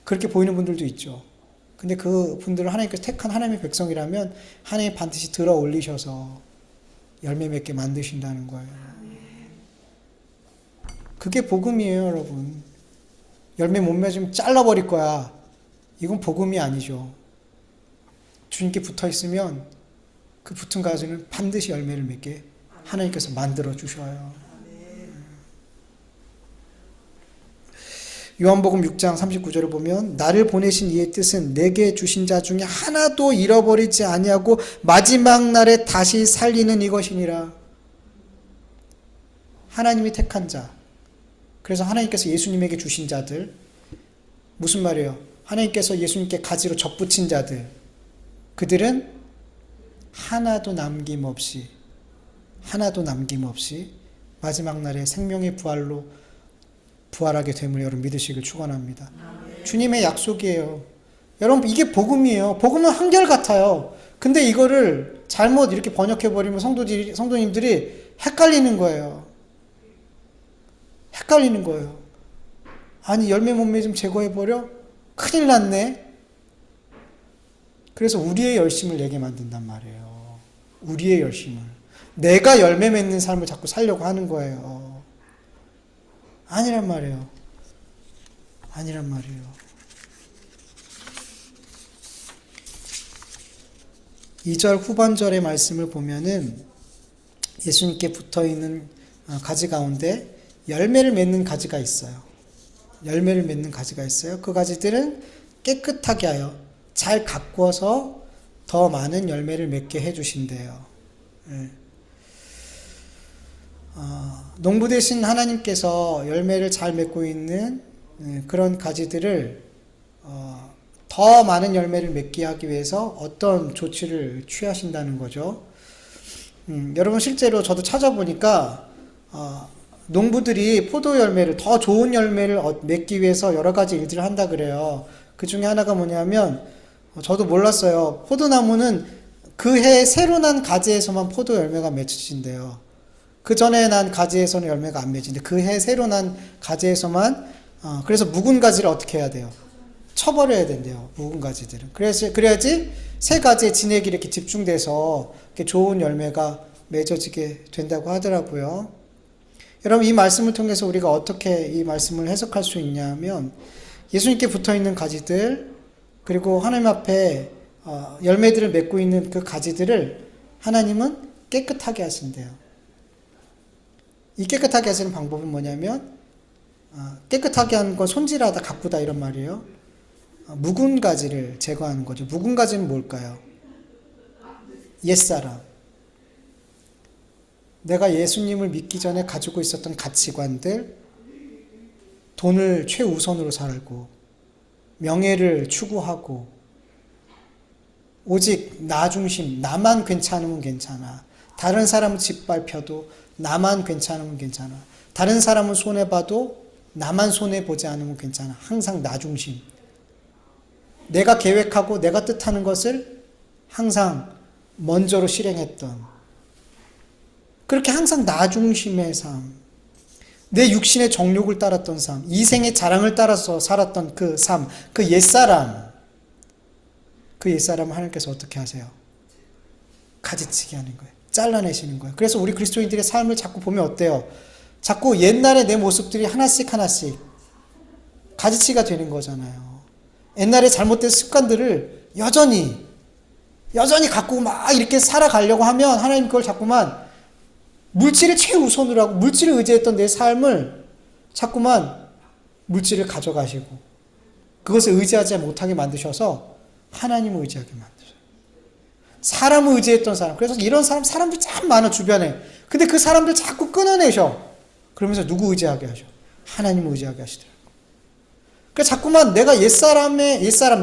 그렇게 보이는 분들도 있죠. 근데 그 분들은 하나님께서 택한 하나님의 백성이라면 하나님이 반드시 들어 올리셔서 열매 맺게 만드신다는 거예요. 그게 복음이에요, 여러분. 열매 못 맺으면 잘라버릴 거야. 이건 복음이 아니죠. 주님께 붙어 있으면 그 붙은 가지는 반드시 열매를 맺게 하나님께서 만들어 주셔요. 요한복음 6장 39절을 보면 나를 보내신 이의 뜻은 내게 주신 자 중에 하나도 잃어버리지 아니하고 마지막 날에 다시 살리는 이것이니라. 하나님이 택한 자. 그래서 하나님께서 예수님에게 주신 자들. 무슨 말이에요? 하나님께서 예수님께 가지로 접붙인 자들. 그들은 하나도 남김없이 마지막 날에 생명의 부활로 부활하게 됨을 여러분 믿으시길 축원합니다. 주님의 약속이에요. 여러분 이게 복음이에요. 복음은 한결같아요. 근데 이거를 잘못 이렇게 번역해버리면 성도님들이 헷갈리는 거예요. 아니 열매 몸매 좀 제거해버려? 큰일 났네. 그래서 우리의 열심을 내게 만든단 말이에요. 우리의 열심을. 내가 열매 맺는 삶을 자꾸 살려고 하는 거예요. 아니란 말이에요. 2절 후반절의 말씀을 보면은 예수님께 붙어있는 가지 가운데 열매를 맺는 가지가 있어요. 그 가지들은 깨끗하게 하여 잘 가꾸어서 더 많은 열매를 맺게 해주신대요. 농부 대신 하나님께서 열매를 잘 맺고 있는 그런 가지들을 더 많은 열매를 맺게 하기 위해서 어떤 조치를 취하신다는 거죠. 여러분 실제로 저도 찾아보니까 농부들이 포도 열매를 더 좋은 열매를 맺기 위해서 여러 가지 일들을 한다 그래요. 그 중에 하나가 뭐냐면 저도 몰랐어요. 포도나무는 그 해 새로 난 가지에서만 포도 열매가 맺혀진대요. 그 전에 난 가지에서는 열매가 안 맺는데 그 해 새로 난 가지에서만 그래서 묵은 가지를 어떻게 해야 돼요? 쳐버려야 된대요. 묵은 가지들은. 그래야지 새 가지의 진액이 이렇게 집중돼서 이렇게 좋은 열매가 맺어지게 된다고 하더라고요. 여러분 이 말씀을 통해서 우리가 어떻게 이 말씀을 해석할 수 있냐면 예수님께 붙어있는 가지들 그리고 하나님 앞에 열매들을 맺고 있는 그 가지들을 하나님은 깨끗하게 하신대요. 이 깨끗하게 하시는 방법은 뭐냐면 깨끗하게 하는 건 손질하다 가꾸다 이런 말이에요. 묵은 가지를 제거하는 거죠. 묵은 가지는 뭘까요? 옛사람. 내가 예수님을 믿기 전에 가지고 있었던 가치관들, 돈을 최우선으로 살고 명예를 추구하고 오직 나 중심, 나만 괜찮으면 괜찮아. 다른 사람은 짓밟혀도 나만 괜찮으면 괜찮아. 다른 사람은 손해봐도 나만 손해보지 않으면 괜찮아. 항상 나 중심. 내가 계획하고 내가 뜻하는 것을 항상 먼저로 실행했던 그렇게 항상 나 중심의 삶. 내 육신의 정욕을 따랐던 삶. 이생의 자랑을 따라서 살았던 그 삶. 그 옛사람을 하나님께서 어떻게 하세요? 가지치기 하는 거예요. 잘라내시는 거예요. 그래서 우리 그리스도인들의 삶을 자꾸 보면 어때요? 자꾸 옛날의 내 모습들이 하나씩 가지치기가 되는 거잖아요. 옛날에 잘못된 습관들을 여전히 갖고 막 이렇게 살아가려고 하면 하나님 그걸 자꾸만 물질을 최우선으로 하고 물질을 의지했던 내 삶을 자꾸만 물질을 가져가시고 그것을 의지하지 못하게 만드셔서 하나님을 의지하게 만드셔요. 사람을 의지했던 사람. 그래서 이런 사람들 참 많아 주변에. 근데 그 사람들 자꾸 끊어내셔. 그러면서 누구 의지하게 하셔? 하나님을 의지하게 하시더라고요. 그러니까 자꾸만 내가 옛사람,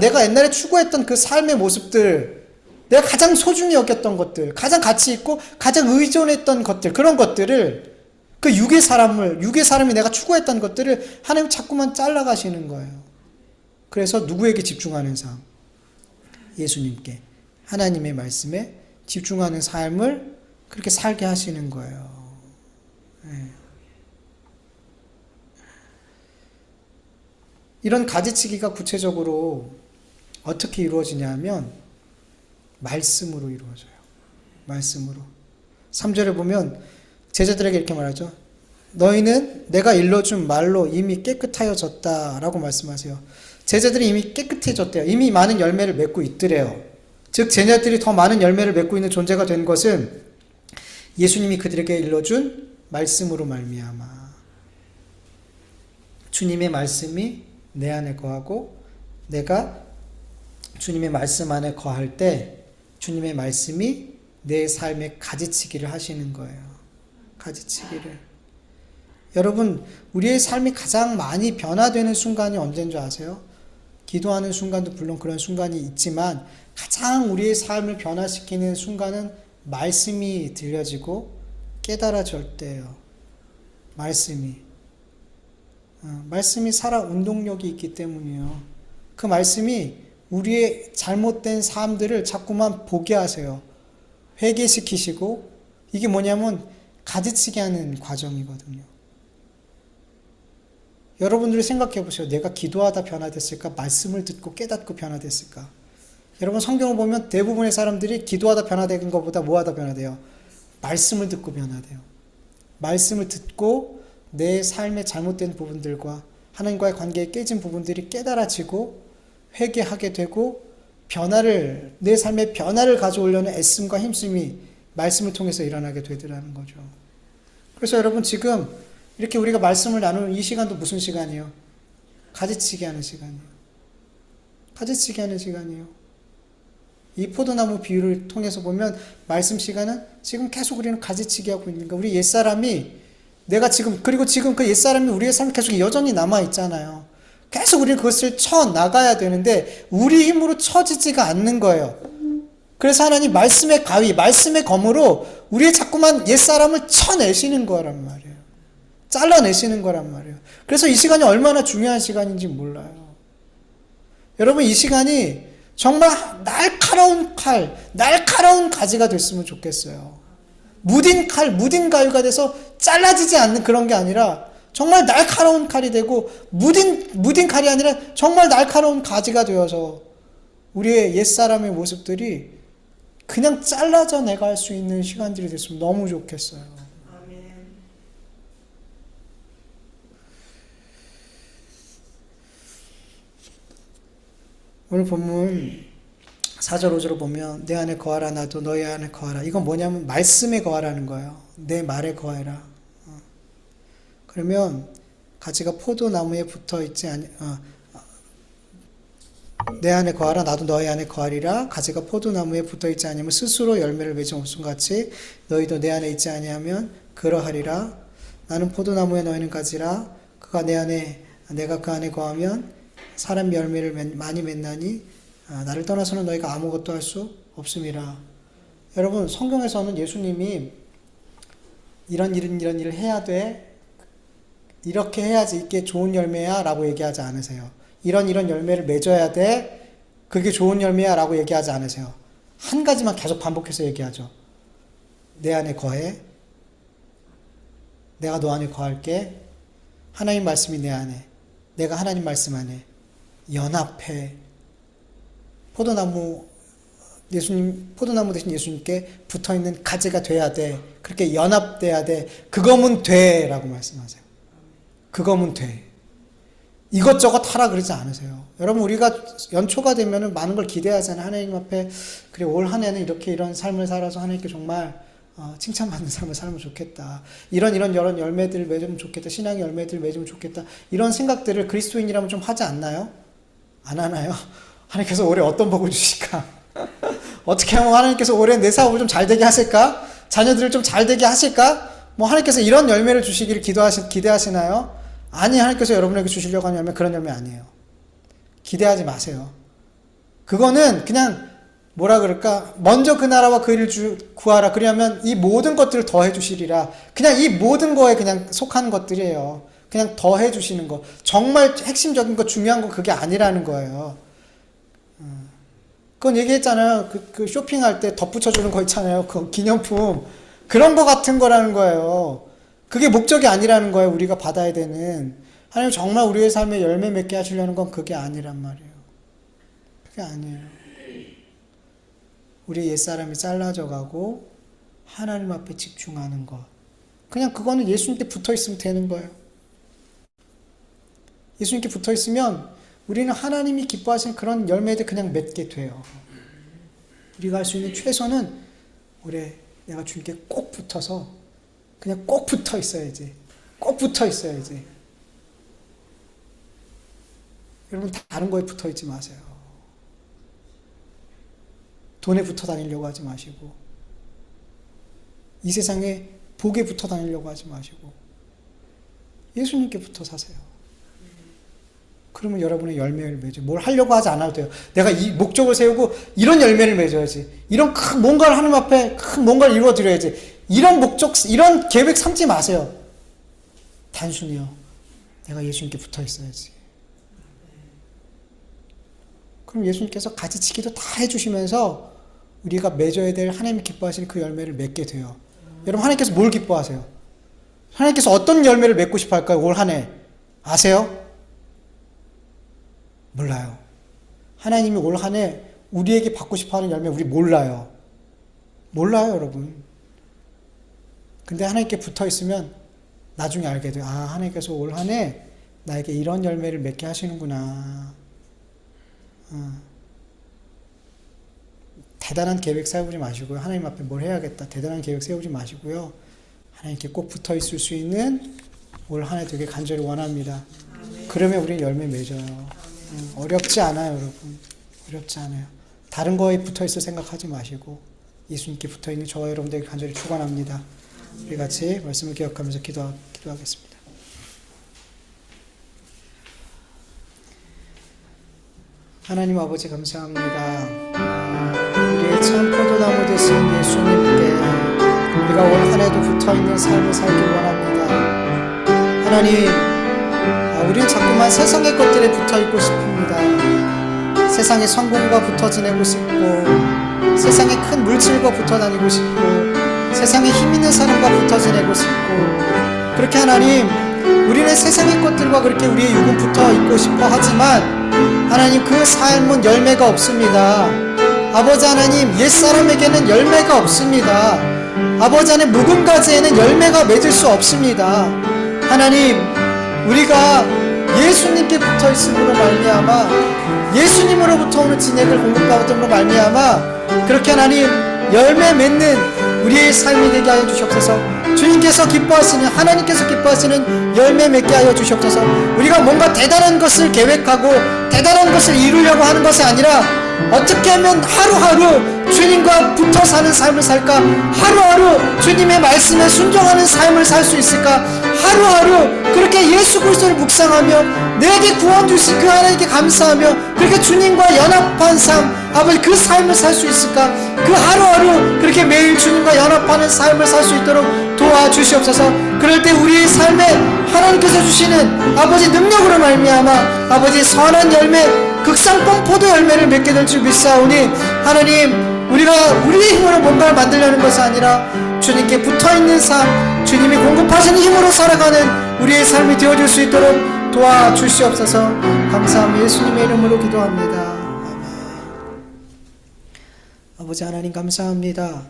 내가 옛날에 추구했던 그 삶의 모습들, 내가 가장 소중히 여겼던 것들, 가장 가치 있고 가장 의존했던 것들, 그런 것들을 그 육의 사람이 내가 추구했던 것들을 하나님 자꾸만 잘라가시는 거예요. 그래서 누구에게 집중하는 삶? 예수님께. 하나님의 말씀에 집중하는 삶을 그렇게 살게 하시는 거예요. 네. 이런 가지치기가 구체적으로 어떻게 이루어지냐면 말씀으로 이루어져요. 말씀으로. 3절에 보면 제자들에게 이렇게 말하죠. 너희는 내가 일러준 말로 이미 깨끗하여졌다라고 말씀하세요. 제자들이 이미 깨끗해졌대요. 이미 많은 열매를 맺고 있더래요. 즉 제자들이 더 많은 열매를 맺고 있는 존재가 된 것은 예수님이 그들에게 일러준 말씀으로 말미암아. 주님의 말씀이 내 안에 거하고 내가 주님의 말씀 안에 거할 때 주님의 말씀이 내 삶에 가지치기를 하시는 거예요. 가지치기를. 여러분, 우리의 삶이 가장 많이 변화되는 순간이 언제인 줄 아세요? 기도하는 순간도 물론 그런 순간이 있지만 가장 우리의 삶을 변화시키는 순간은 말씀이 들려지고 깨달아질 때예요. 말씀이 살아 운동력이 있기 때문이에요. 그 말씀이 우리의 잘못된 삶들을 자꾸만 보게 하세요. 회개시키시고, 이게 뭐냐면 가지치게 하는 과정이거든요. 여러분들이 생각해 보세요. 내가 기도하다 변화됐을까? 말씀을 듣고 깨닫고 변화됐을까? 여러분 성경을 보면 대부분의 사람들이 기도하다 변화된 것보다 뭐하다 변화돼요? 말씀을 듣고 변화돼요. 말씀을 듣고 내 삶의 잘못된 부분들과 하나님과의 관계에 깨진 부분들이 깨달아지고 회개하게 되고 내 삶에 변화를 가져오려는 애씀과 힘씀이 말씀을 통해서 일어나게 되더라는 거죠. 그래서 여러분 지금 이렇게 우리가 말씀을 나누는 이 시간도 무슨 시간이에요? 가지치기 하는 시간이에요. 가지치기 하는 시간이에요. 이 포도나무 비유를 통해서 보면 말씀 시간은 지금 계속 우리는 가지치기 하고 있는 거예요. 우리 옛사람이 그리고 지금 그 옛사람이 우리의 삶에 계속 여전히 남아있잖아요. 계속 우리는 그것을 쳐나가야 되는데 우리 힘으로 쳐지지가 않는 거예요. 그래서 하나님 말씀의 가위, 말씀의 검으로 우리의 자꾸만 옛사람을 쳐내시는 거란 말이에요. 잘라내시는 거란 말이에요. 그래서 이 시간이 얼마나 중요한 시간인지 몰라요. 여러분 이 시간이 정말 날카로운 가지가 됐으면 좋겠어요. 무딘 가위가 돼서 잘라지지 않는 그런 게 아니라 정말 날카로운 칼이 되고 무딘 칼이 아니라 정말 날카로운 가지가 되어서 우리의 옛사람의 모습들이 그냥 잘라져 내갈 수 있는 시간들이 됐으면 너무 좋겠어요. 아멘. 오늘 본문 4절 5절을 보면 내 안에 거하라 나도 너희 안에 거하라. 이건 뭐냐면 말씀에 거하라는 거예요. 내 말에 거하라. 그러면 가지가 포도나무에 붙어 있지 내 안에 거하라 나도 너희 안에 거하리라. 가지가 포도나무에 붙어 있지 않으면 스스로 열매를 맺지 못함 같이 너희도 내 안에 있지 아니하면 그러하리라. 나는 포도나무에 너희는 가지라. 그가 내 안에 내가 그 안에 거하면 사람 열매를 많이 맺나니 나를 떠나서는 너희가 아무것도 할 수 없음이라. 여러분 성경에서는 예수님이 이런 일을 해야 돼. 이렇게 해야지 이게 좋은 열매야 라고 얘기하지 않으세요. 이런 열매를 맺어야 돼. 그게 좋은 열매야 라고 얘기하지 않으세요. 한 가지만 계속 반복해서 얘기하죠. 내 안에 거해. 내가 너 안에 거할게. 하나님 말씀이 내 안에. 내가 하나님 말씀 안에. 연합해. 포도나무 대신 예수님께 붙어있는 가지가 돼야 돼. 그렇게 연합돼야 돼. 그거면 돼 라고 말씀하세요. 그거면 돼. 이것저것 하라 그러지 않으세요. 여러분 우리가 연초가 되면은 많은 걸 기대하잖아요. 하나님 앞에 그래 올 한 해는 이런 삶을 살아서 하나님께 정말 칭찬받는 삶을 살면 좋겠다. 이런 열매들을 맺으면 좋겠다. 신앙의 열매들을 맺으면 좋겠다. 이런 생각들을 그리스도인이라면 좀 하지 않나요? 안 하나요? 하나님께서 올해 어떤 복을 주실까? 어떻게 하면 하나님께서 올해 내 사업을 좀 잘 되게 하실까? 자녀들을 좀 잘 되게 하실까? 하나님께서 이런 열매를 주시기를 기대하시나요? 아니, 하나님께서 여러분에게 주시려고 하는 열매 그런 열매 아니에요. 기대하지 마세요. 그거는 그냥 먼저 그 나라와 그 일을 구하라. 그러면 이 모든 것들을 더해 주시리라. 그냥 이 모든 거에 그냥 속한 것들이에요. 그냥 더해 주시는 거. 정말 핵심적인 거, 중요한 거 그게 아니라는 거예요. 그건 얘기했잖아요. 그 쇼핑할 때 덧붙여주는 거 있잖아요. 그 기념품. 그런 거 같은 거라는 거예요. 그게 목적이 아니라는 거예요. 우리가 받아야 되는. 하나님 정말 우리의 삶에 열매 맺게 하시려는 건 그게 아니란 말이에요. 그게 아니에요. 우리 옛사람이 잘라져 가고 하나님 앞에 집중하는 것. 그냥 그거는 예수님께 붙어 있으면 되는 거예요. 예수님께 붙어 있으면 우리는 하나님이 기뻐하시는 그런 열매들 그냥 맺게 돼요. 우리가 할 수 있는 최소는 올해 내가 주님께 꼭 붙어서 그냥 꼭 붙어 있어야지. 꼭 붙어 있어야지. 여러분 다른 거에 붙어 있지 마세요. 돈에 붙어 다니려고 하지 마시고 이 세상에 복에 붙어 다니려고 하지 마시고 예수님께 붙어 사세요. 그러면 여러분의 열매를 맺어요. 뭘 하려고 하지 않아도 돼요. 내가 이 목적을 세우고 이런 열매를 맺어야지. 이런 큰 뭔가를 하나님 앞에 큰 뭔가를 이루어드려야지. 이런 목적, 이런 계획 삼지 마세요. 단순히요. 내가 예수님께 붙어 있어야지. 그럼 예수님께서 가지치기도 다 해주시면서 우리가 맺어야 될 하나님이 기뻐하시는 그 열매를 맺게 돼요. 여러분 하나님께서 뭘 기뻐하세요? 하나님께서 어떤 열매를 맺고 싶어 할까요? 올 한 해. 아세요? 몰라요. 하나님이 올 한 해 우리에게 받고 싶어하는 열매 우리 몰라요. 몰라요, 여러분. 근데 하나님께 붙어 있으면 나중에 알게 돼요. 아, 하나님께서 올 한 해 나에게 이런 열매를 맺게 하시는구나. 대단한 계획 세우지 마시고요. 하나님 앞에 뭘 해야겠다. 대단한 계획 세우지 마시고요. 하나님께 꼭 붙어 있을 수 있는 올 한 해 되게 간절히 원합니다. 그러면 우리는 열매 맺어요. 어렵지 않아요, 여러분. 어렵지 않아요. 다른 거에 붙어 있을 생각하지 마시고 예수님께 붙어 있는 저와 여러분들에게 간절히 축원합니다. 우리 같이 말씀을 기억하면서 기도하겠습니다. 하나님 아버지 감사합니다. 우리의 참 포도나무 되신 예수님께 우리가 올 한 해도 붙어 있는 삶을 살기 원합니다. 하나님, 우리는 자꾸만 세상의 것들에 붙어 있고 싶습니다. 세상의 성공과 붙어 지내고 싶고, 세상의 큰 물질과 붙어 다니고 싶고, 세상에 힘 있는 사람과 붙어 지내고 싶고, 그렇게 하나님, 우리는 세상의 것들과 그렇게 우리의 육은 붙어 있고 싶어 하지만, 하나님 그 삶은 열매가 없습니다. 아버지 하나님, 옛사람에게는 열매가 없습니다. 아버지 하나님, 묵은 가지에는 열매가 맺을 수 없습니다. 하나님, 우리가 예수님께 붙어 있음으로 말미암아 예수님으로부터 오는 진액을 공급받음으로 말미암아 그렇게 하나님 열매 맺는 우리의 삶이 되게 하여 주시옵소서. 주님께서 기뻐하시는 하나님께서 기뻐하시는 열매 맺게 하여 주시옵소서. 우리가 뭔가 대단한 것을 계획하고 대단한 것을 이루려고 하는 것이 아니라 어떻게 하면 하루하루 주님과 붙어 사는 삶을 살까? 하루하루 주님의 말씀에 순종하는 삶을 살 수 있을까? 하루하루 그렇게 예수 그리스도를 묵상하며 내게 구원 주신 그 하나님께 감사하며 그렇게 주님과 연합한 삶, 아버지 그 삶을 살 수 있을까? 그 하루하루 그렇게 매일 주님과 연합하는 삶을 살 수 있도록 도와주시옵소서. 그럴 때 우리의 삶에 하나님께서 주시는 아버지 능력으로 말미암아 아버지 선한 열매, 극상품 포도 열매를 맺게 될 줄 믿사오니 하나님, 우리가 우리의 힘으로 뭔가를 만들려는 것이 아니라 주님께 붙어있는 삶, 주님이 공급하시는 힘으로 살아가는 우리의 삶이 되어줄 수 있도록 도와주시옵소서. 감사하며 예수님의 이름으로 기도합니다. 아멘. 아버지 하나님 감사합니다.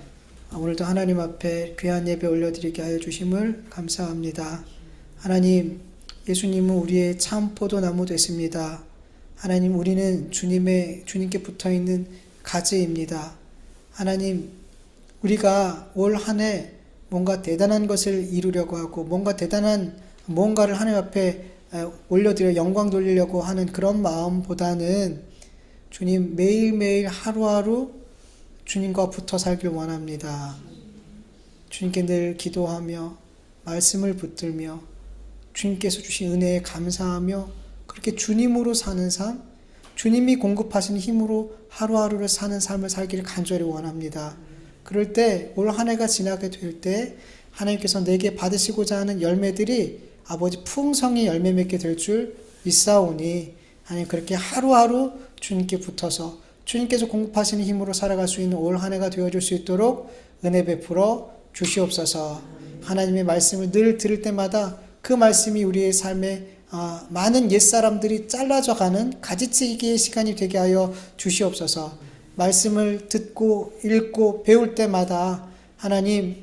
오늘도 하나님 앞에 귀한 예배 올려드리게 하여 주심을 감사합니다. 하나님, 예수님은 우리의 참 포도나무 되십니다. 하나님, 우리는 주님께 붙어있는 가지입니다. 하나님, 우리가 올 한 해 뭔가 대단한 것을 이루려고 하고 뭔가 대단한 뭔가를 하나님 앞에 올려드려 영광 돌리려고 하는 그런 마음보다는 주님 매일매일 하루하루 주님과 붙어 살길 원합니다. 주님께 늘 기도하며 말씀을 붙들며 주님께서 주신 은혜에 감사하며 그렇게 주님으로 사는 삶, 주님이 공급하신 힘으로 하루하루를 사는 삶을 살기를 간절히 원합니다. 그럴 때 올 한 해가 지나게 될 때 하나님께서 내게 받으시고자 하는 열매들이 아버지 풍성히 열매 맺게 될 줄 믿사오니 하나님 그렇게 하루하루 주님께 붙어서 주님께서 공급하시는 힘으로 살아갈 수 있는 올 한 해가 되어줄 수 있도록 은혜 베풀어 주시옵소서. 하나님의 말씀을 늘 들을 때마다 그 말씀이 우리의 삶에 많은 옛사람들이 잘라져가는 가지치기의 시간이 되게 하여 주시옵소서. 말씀을 듣고 읽고 배울 때마다 하나님이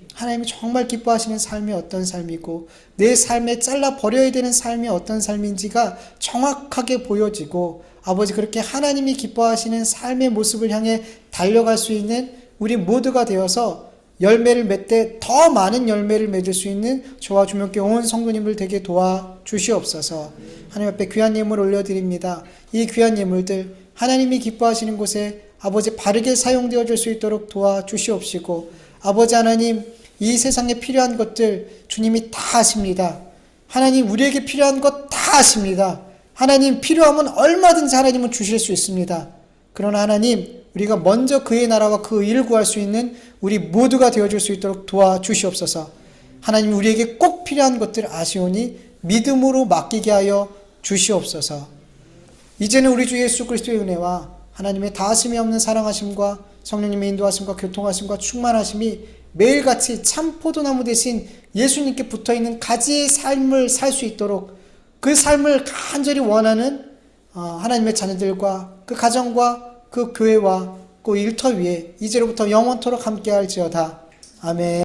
정말 기뻐하시는 삶이 어떤 삶이고 내 삶에 잘라버려야 되는 삶이 어떤 삶인지가 정확하게 보여지고 아버지 그렇게 하나님이 기뻐하시는 삶의 모습을 향해 달려갈 수 있는 우리 모두가 되어서 열매를 맺되 더 많은 열매를 맺을 수 있는 저와 주명교회 온 성도님을 되게 도와주시옵소서. 하나님 앞에 귀한 예물 올려드립니다. 이 귀한 예물들 하나님이 기뻐하시는 곳에 아버지 바르게 사용되어질 수 있도록 도와주시옵시고, 아버지 하나님 이 세상에 필요한 것들 주님이 다 아십니다. 하나님 우리에게 필요한 것 다 아십니다. 하나님 필요하면 얼마든지 하나님은 주실 수 있습니다. 그러나 하나님 우리가 먼저 그의 나라와 그 의를 구할 수 있는 우리 모두가 되어줄 수 있도록 도와주시옵소서. 하나님 우리에게 꼭 필요한 것들 아시오니 믿음으로 맡기게 하여 주시옵소서. 이제는 우리 주 예수 그리스도의 은혜와 하나님의 다하심이 없는 사랑하심과 성령님의 인도하심과 교통하심과 충만하심이 매일같이 참 포도나무 대신 예수님께 붙어있는 가지의 삶을 살 수 있도록 그 삶을 간절히 원하는 하나님의 자녀들과 그 가정과 그 교회와 그 일터 위에 이제로부터 영원토록 함께할지어다. 아멘.